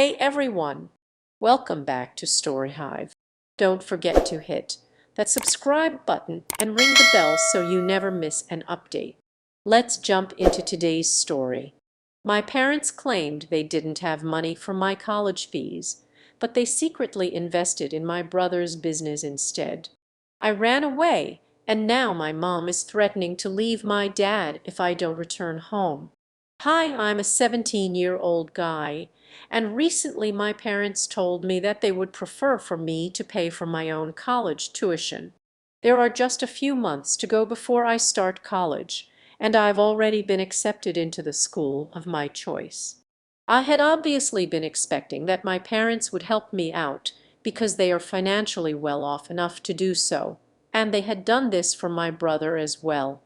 Hey everyone! Welcome back to Story Hive. Don't forget to hit that subscribe button and ring the bell so you never miss an update. Let's jump into today's story. My parents claimed they didn't have money for my college fees, but they secretly invested in my brother's business instead. I ran away, and now my mom is threatening to leave my dad if I don't return home. Hi, I'm a 17-year-old guy, and recently my parents told me that they would prefer for me to pay for my own college tuition. There are just a few months to go before I start college, and I've already been accepted into the school of my choice. I had obviously been expecting that my parents would help me out because they are financially well off enough to do so, and they had done this for my brother as well.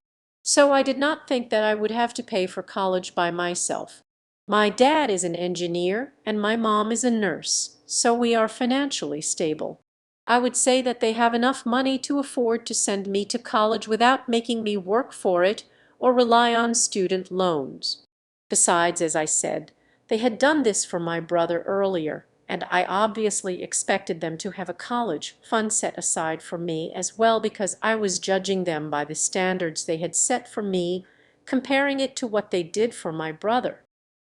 So I did not think that I would have to pay for college by myself. My dad is an engineer and my mom is a nurse, so we are financially stable. I would say that they have enough money to afford to send me to college without making me work for it or rely on student loans. Besides, as I said, they had done this for my brother earlier, and I obviously expected them to have a college fund set aside for me as well because I was judging them by the standards they had set for me, comparing it to what they did for my brother.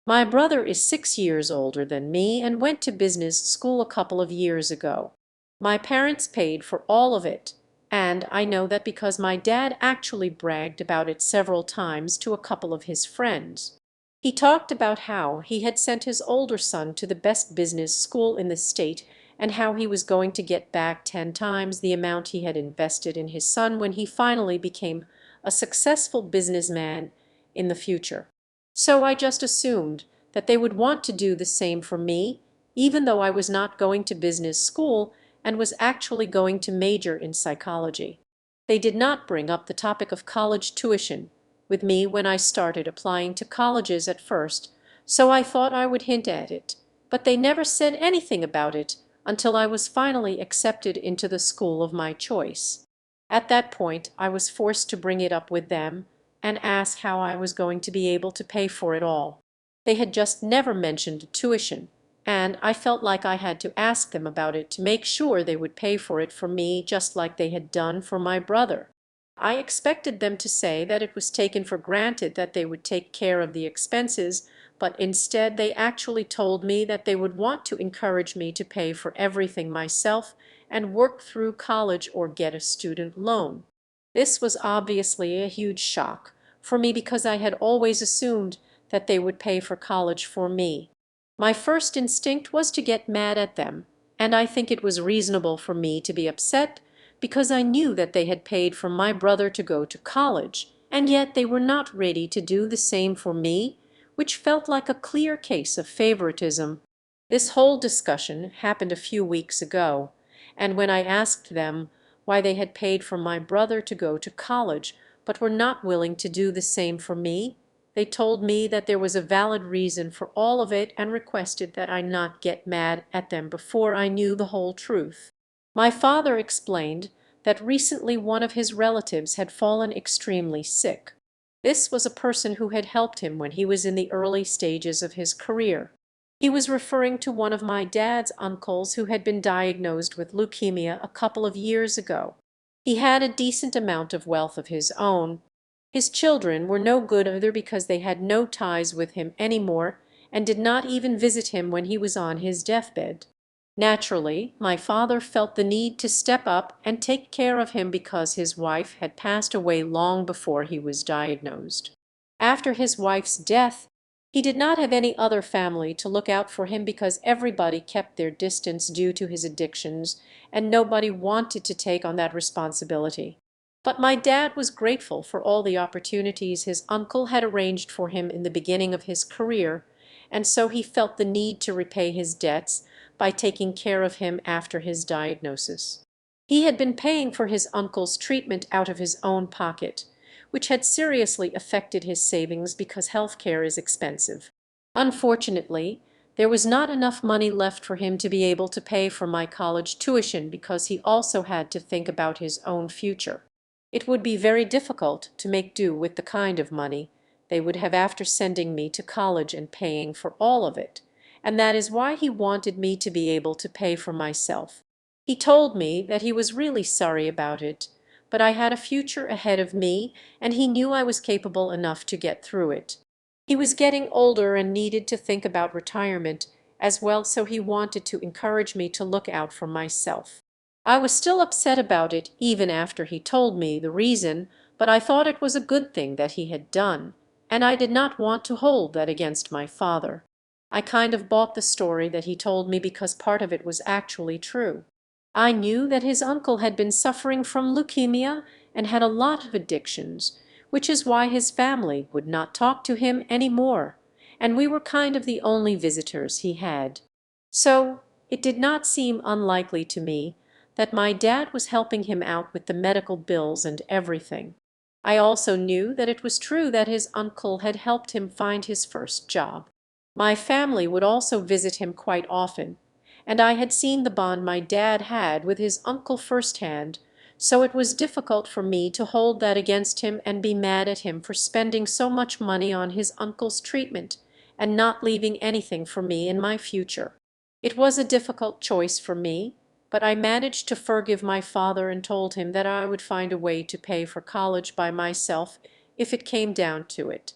My brother is 6 years older than me and went to business school a couple of years ago. My parents paid for all of it, and I know that because my dad actually bragged about it several times to a couple of his friends. He talked about how he had sent his older son to the best business school in the state and how he was going to get back 10 times the amount he had invested in his son when he finally became a successful businessman in the future. So I just assumed that they would want to do the same for me, even though I was not going to business school and was actually going to major in psychology. They did not bring up the topic of college tuition with me when I started applying to colleges at first, so I thought I would hint at it, but they never said anything about it until I was finally accepted into the school of my choice. At that point, I was forced to bring it up with them and ask how I was going to be able to pay for it all. They had just never mentioned tuition, and I felt like I had to ask them about it to make sure they would pay for it for me just like they had done for my brother. I expected them to say that it was taken for granted that they would take care of the expenses, but instead they actually told me that they would want to encourage me to pay for everything myself and work through college or get a student loan. This was obviously a huge shock for me because I had always assumed that they would pay for college for me. My first instinct was to get mad at them, and I think it was reasonable for me to be upset because I knew that they had paid for my brother to go to college, and yet they were not ready to do the same for me, which felt like a clear case of favoritism. This whole discussion happened a few weeks ago, and when I asked them why they had paid for my brother to go to college but were not willing to do the same for me, they told me that there was a valid reason for all of it and requested that I not get mad at them before I knew the whole truth. My father explained that recently one of his relatives had fallen extremely sick. This was a person who had helped him when he was in the early stages of his career. He was referring to one of my dad's uncles who had been diagnosed with leukemia a couple of years ago. He had a decent amount of wealth of his own. His children were no good either because they had no ties with him anymore and did not even visit him when he was on his deathbed. Naturally, my father felt the need to step up and take care of him because his wife had passed away long before he was diagnosed. After his wife's death, he did not have any other family to look out for him because everybody kept their distance due to his addictions, and nobody wanted to take on that responsibility. But my dad was grateful for all the opportunities his uncle had arranged for him in the beginning of his career, and so he felt the need to repay his debts by taking care of him after his diagnosis. He had been paying for his uncle's treatment out of his own pocket, which had seriously affected his savings because health care is expensive. Unfortunately, there was not enough money left for him to be able to pay for my college tuition because he also had to think about his own future. It would be very difficult to make do with the kind of money they would have after sending me to college and paying for all of it, and that is why he wanted me to be able to pay for myself. He told me that he was really sorry about it, but I had a future ahead of me, and he knew I was capable enough to get through it. He was getting older and needed to think about retirement as well, so he wanted to encourage me to look out for myself. I was still upset about it even after he told me the reason, but I thought it was a good thing that he had done, and I did not want to hold that against my father. I kind of bought the story that he told me because part of it was actually true. I knew that his uncle had been suffering from leukemia and had a lot of addictions, which is why his family would not talk to him any more, and we were kind of the only visitors he had. So it did not seem unlikely to me that my dad was helping him out with the medical bills and everything. I also knew that it was true that his uncle had helped him find his first job. My family would also visit him quite often, and I had seen the bond my dad had with his uncle firsthand, so it was difficult for me to hold that against him and be mad at him for spending so much money on his uncle's treatment and not leaving anything for me in my future. It was a difficult choice for me, but I managed to forgive my father and told him that I would find a way to pay for college by myself if it came down to it.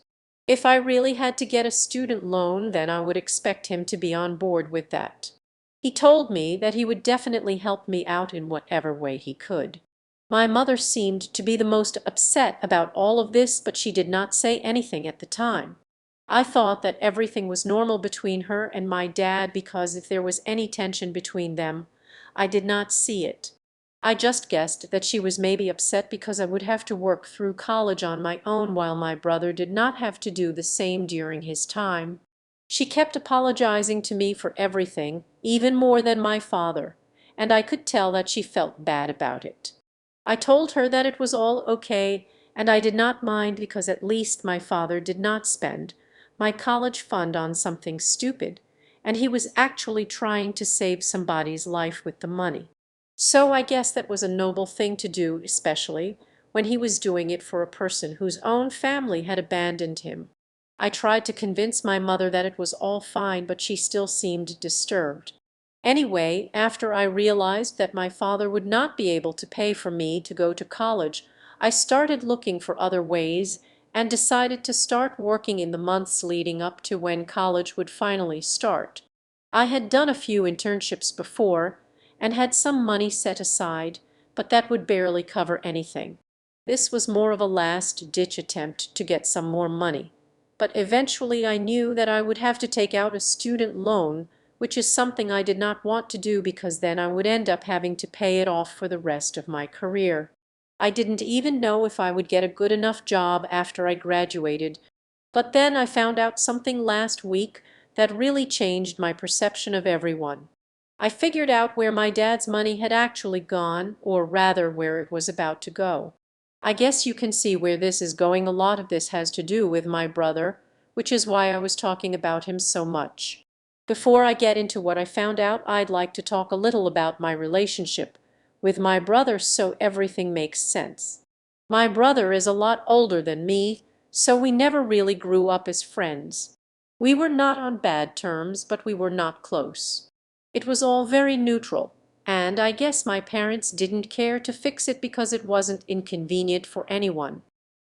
If I really had to get a student loan, then I would expect him to be on board with that. He told me that he would definitely help me out in whatever way he could. My mother seemed to be the most upset about all of this, but she did not say anything at the time. I thought that everything was normal between her and my dad because if there was any tension between them, I did not see it. I just guessed that she was maybe upset because I would have to work through college on my own while my brother did not have to do the same during his time. She kept apologizing to me for everything, even more than my father, and I could tell that she felt bad about it. I told her that it was all okay, and I did not mind because at least my father did not spend my college fund on something stupid, and he was actually trying to save somebody's life with the money. So I guess that was a noble thing to do, especially when he was doing it for a person whose own family had abandoned him. I tried to convince my mother that it was all fine, but she still seemed disturbed. Anyway, after I realized that my father would not be able to pay for me to go to college, I started looking for other ways and decided to start working in the months leading up to when college would finally start. I had done a few internships before and had some money set aside, but that would barely cover anything. This was more of a last-ditch attempt to get some more money, but eventually I knew that I would have to take out a student loan, which is something I did not want to do because then I would end up having to pay it off for the rest of my career. I didn't even know if I would get a good enough job after I graduated, but then I found out something last week that really changed my perception of everyone. I figured out where my dad's money had actually gone, or rather where it was about to go. I guess you can see where this is going. A lot of this has to do with my brother, which is why I was talking about him so much. Before I get into what I found out, I'd like to talk a little about my relationship with my brother so everything makes sense. My brother is a lot older than me, so we never really grew up as friends. We were not on bad terms, but we were not close. It was all very neutral, and I guess my parents didn't care to fix it because it wasn't inconvenient for anyone.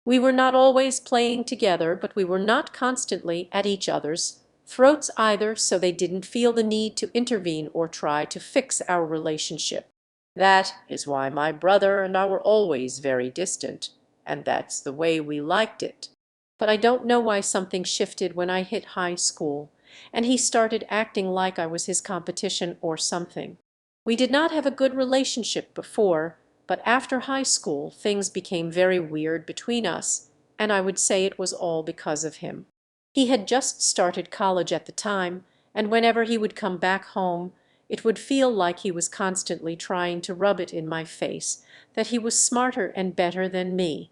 We were not always playing together, but we were not constantly at each other's throats either, so they didn't feel the need to intervene or try to fix our relationship. That is why my brother and I were always very distant, and that's the way we liked it. But I don't know why something shifted when I hit high school, and he started acting like I was his competition or something. We did not have a good relationship before, but after high school things became very weird between us, and I would say it was all because of him. He had just started college at the time, and whenever he would come back home, it would feel like he was constantly trying to rub it in my face that he was smarter and better than me.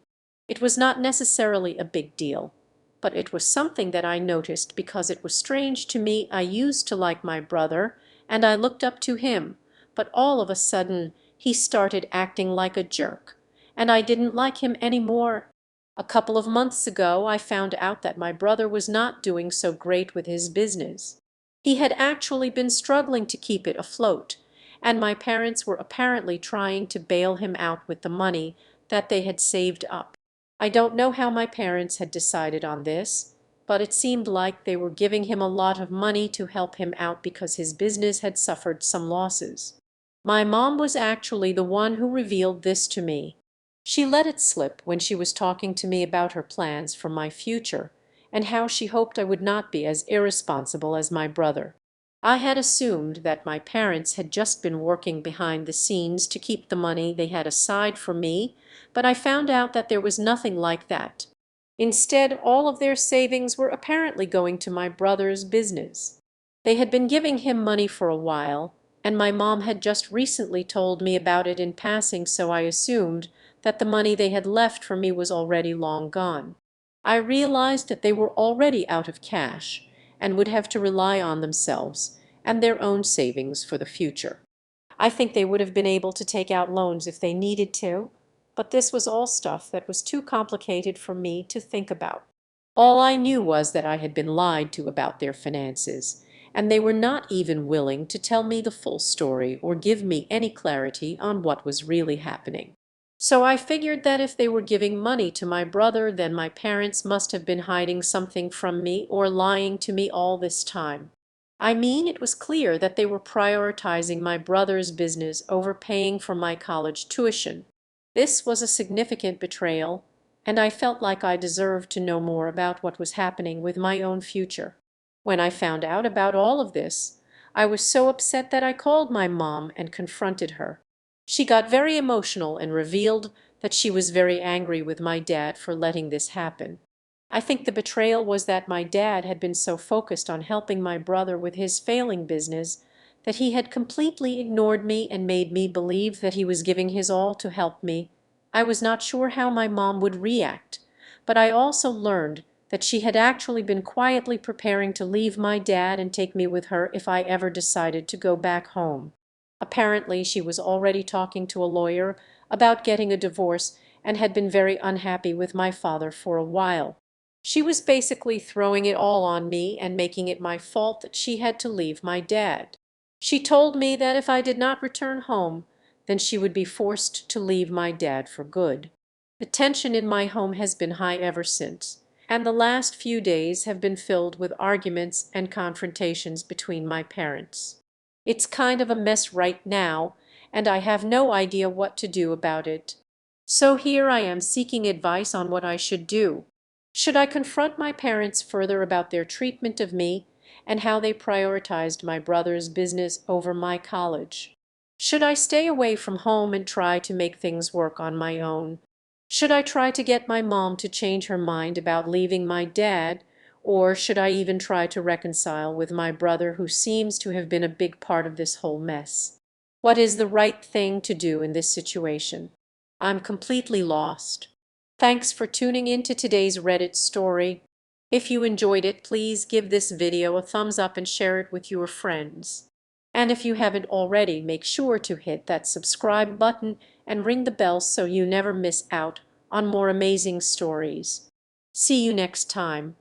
It was not necessarily a big deal, but it was something that I noticed because it was strange to me. I used to like my brother, and I looked up to him, but all of a sudden he started acting like a jerk, and I didn't like him anymore. A couple of months ago I found out that my brother was not doing so great with his business. He had actually been struggling to keep it afloat, and my parents were apparently trying to bail him out with the money that they had saved up. I don't know how my parents had decided on this, but it seemed like they were giving him a lot of money to help him out because his business had suffered some losses. My mom was actually the one who revealed this to me. She let it slip when she was talking to me about her plans for my future and how she hoped I would not be as irresponsible as my brother. I had assumed that my parents had just been working behind the scenes to keep the money they had aside for me, but I found out that there was nothing like that. Instead, all of their savings were apparently going to my brother's business. They had been giving him money for a while, and my mom had just recently told me about it in passing, so I assumed that the money they had left for me was already long gone. I realized that they were already out of cash and would have to rely on themselves and their own savings for the future. I think they would have been able to take out loans if they needed to, but this was all stuff that was too complicated for me to think about. All I knew was that I had been lied to about their finances, and they were not even willing to tell me the full story or give me any clarity on what was really happening. So I figured that if they were giving money to my brother, then my parents must have been hiding something from me or lying to me all this time. I mean, it was clear that they were prioritizing my brother's business over paying for my college tuition. This was a significant betrayal, and I felt like I deserved to know more about what was happening with my own future. When I found out about all of this, I was so upset that I called my mom and confronted her. She got very emotional and revealed that she was very angry with my dad for letting this happen. I think the betrayal was that my dad had been so focused on helping my brother with his failing business that he had completely ignored me and made me believe that he was giving his all to help me. I was not sure how my mom would react, but I also learned that she had actually been quietly preparing to leave my dad and take me with her if I ever decided to go back home. Apparently, she was already talking to a lawyer about getting a divorce and had been very unhappy with my father for a while. She was basically throwing it all on me and making it my fault that she had to leave my dad. She told me that if I did not return home, then she would be forced to leave my dad for good. The tension in my home has been high ever since, and the last few days have been filled with arguments and confrontations between my parents. It's kind of a mess right now, and I have no idea what to do about it. So here I am seeking advice on what I should do. Should I confront my parents further about their treatment of me and how they prioritized my brother's business over my college? Should I stay away from home and try to make things work on my own? Should I try to get my mom to change her mind about leaving my dad, or should I even try to reconcile with my brother, who seems to have been a big part of this whole mess? What is the right thing to do in this situation? I'm completely lost. Thanks for tuning in to today's Reddit story. If you enjoyed it, please give this video a thumbs up and share it with your friends. And if you haven't already, make sure to hit that subscribe button and ring the bell so you never miss out on more amazing stories. See you next time.